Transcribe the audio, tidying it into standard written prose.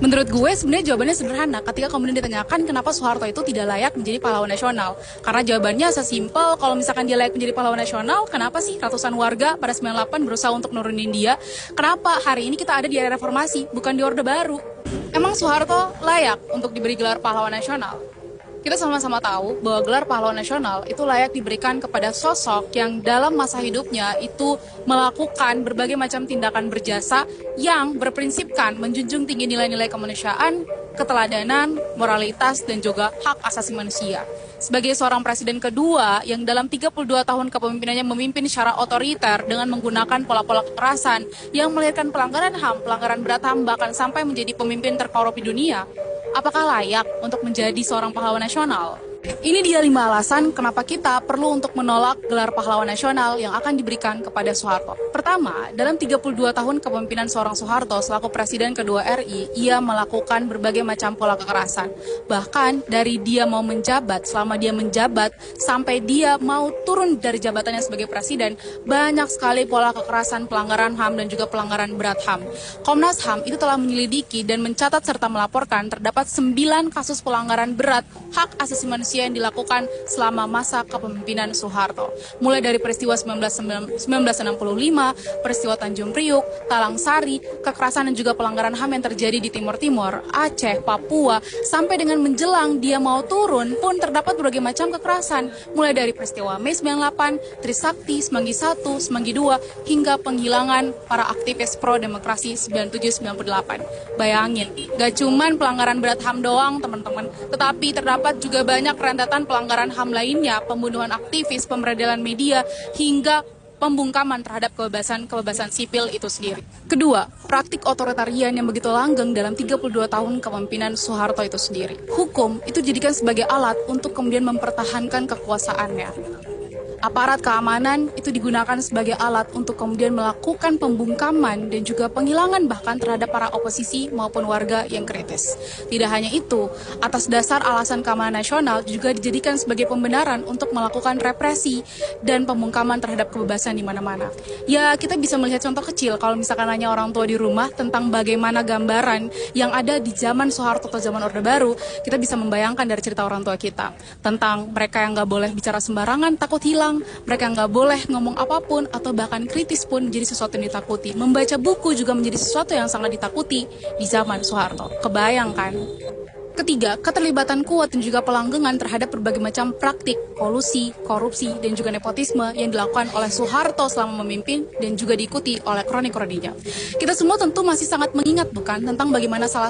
Menurut gue sebenarnya jawabannya sederhana ketika kemudian ditanyakan kenapa Soeharto itu tidak layak menjadi pahlawan nasional. Karena jawabannya sesimpel, kalau misalkan dia layak menjadi pahlawan nasional, kenapa sih ratusan warga pada 98 berusaha untuk nurunin dia? Kenapa hari ini kita ada di era reformasi, bukan di Orde Baru? Emang Soeharto layak untuk diberi gelar pahlawan nasional? Kita sama-sama tahu bahwa gelar pahlawan nasional itu layak diberikan kepada sosok yang dalam masa hidupnya itu melakukan berbagai macam tindakan berjasa yang berprinsipkan menjunjung tinggi nilai-nilai kemanusiaan, keteladanan, moralitas, dan juga hak asasi manusia. Sebagai seorang presiden kedua yang dalam 32 tahun kepemimpinannya memimpin secara otoriter dengan menggunakan pola-pola kekerasan yang melahirkan pelanggaran HAM, pelanggaran berat HAM, bahkan sampai menjadi pemimpin terkorup di dunia, apakah layak untuk menjadi seorang pahlawan nasional? Ini dia 5 alasan kenapa kita perlu untuk menolak gelar pahlawan nasional yang akan diberikan kepada Soeharto. Pertama, dalam 32 tahun kepemimpinan seorang Soeharto selaku presiden kedua RI, ia melakukan berbagai macam pola kekerasan. Bahkan dari dia mau menjabat, selama dia menjabat, sampai dia mau turun dari jabatannya sebagai presiden, banyak sekali pola kekerasan, pelanggaran HAM, dan juga pelanggaran berat HAM. Komnas HAM itu telah menyelidiki dan mencatat serta melaporkan terdapat 9 kasus pelanggaran berat hak asasi manusia yang dilakukan selama masa kepemimpinan Soeharto. Mulai dari peristiwa 1965, peristiwa Tanjung Priuk, Talang Sari, kekerasan dan juga pelanggaran HAM yang terjadi di Timur Timur, Aceh, Papua, sampai dengan menjelang dia mau turun pun terdapat berbagai macam kekerasan. Mulai dari peristiwa Mei 98, Trisakti, Semanggi 1, Semanggi 2, hingga penghilangan para aktivis pro-demokrasi 97-98. Bayangin, gak cuman pelanggaran berat HAM doang teman-teman, tetapi terdapat juga banyak rentetan pelanggaran HAM lainnya, pembunuhan aktivis, pemberedelan media, hingga pembungkaman terhadap kebebasan sipil itu sendiri. Kedua, praktik otoritarian yang begitu langgeng dalam 32 tahun kepemimpinan Soeharto itu sendiri. Hukum itu dijadikan sebagai alat untuk kemudian mempertahankan kekuasaannya. Aparat keamanan itu digunakan sebagai alat untuk kemudian melakukan pembungkaman dan juga penghilangan bahkan terhadap para oposisi maupun warga yang kritis. Tidak hanya itu, atas dasar alasan keamanan nasional juga dijadikan sebagai pembenaran untuk melakukan represi dan pembungkaman terhadap kebebasan di mana-mana. Ya, kita bisa melihat contoh kecil kalau misalkan nanya orang tua di rumah tentang bagaimana gambaran yang ada di zaman Soeharto atau zaman Orde Baru, kita bisa membayangkan dari cerita orang tua kita tentang mereka yang nggak boleh bicara sembarangan, takut hilang, mereka nggak boleh ngomong apapun atau bahkan kritis pun menjadi sesuatu yang ditakuti. Membaca buku juga menjadi sesuatu yang sangat ditakuti di zaman Soeharto. Kebayangkan? Ketiga, keterlibatan kuat dan juga pelanggengan terhadap berbagai macam praktik, kolusi, korupsi, dan juga nepotisme yang dilakukan oleh Soeharto selama memimpin dan juga diikuti oleh kronik-kroniknya. Kita semua tentu masih sangat mengingat bukan tentang bagaimana salah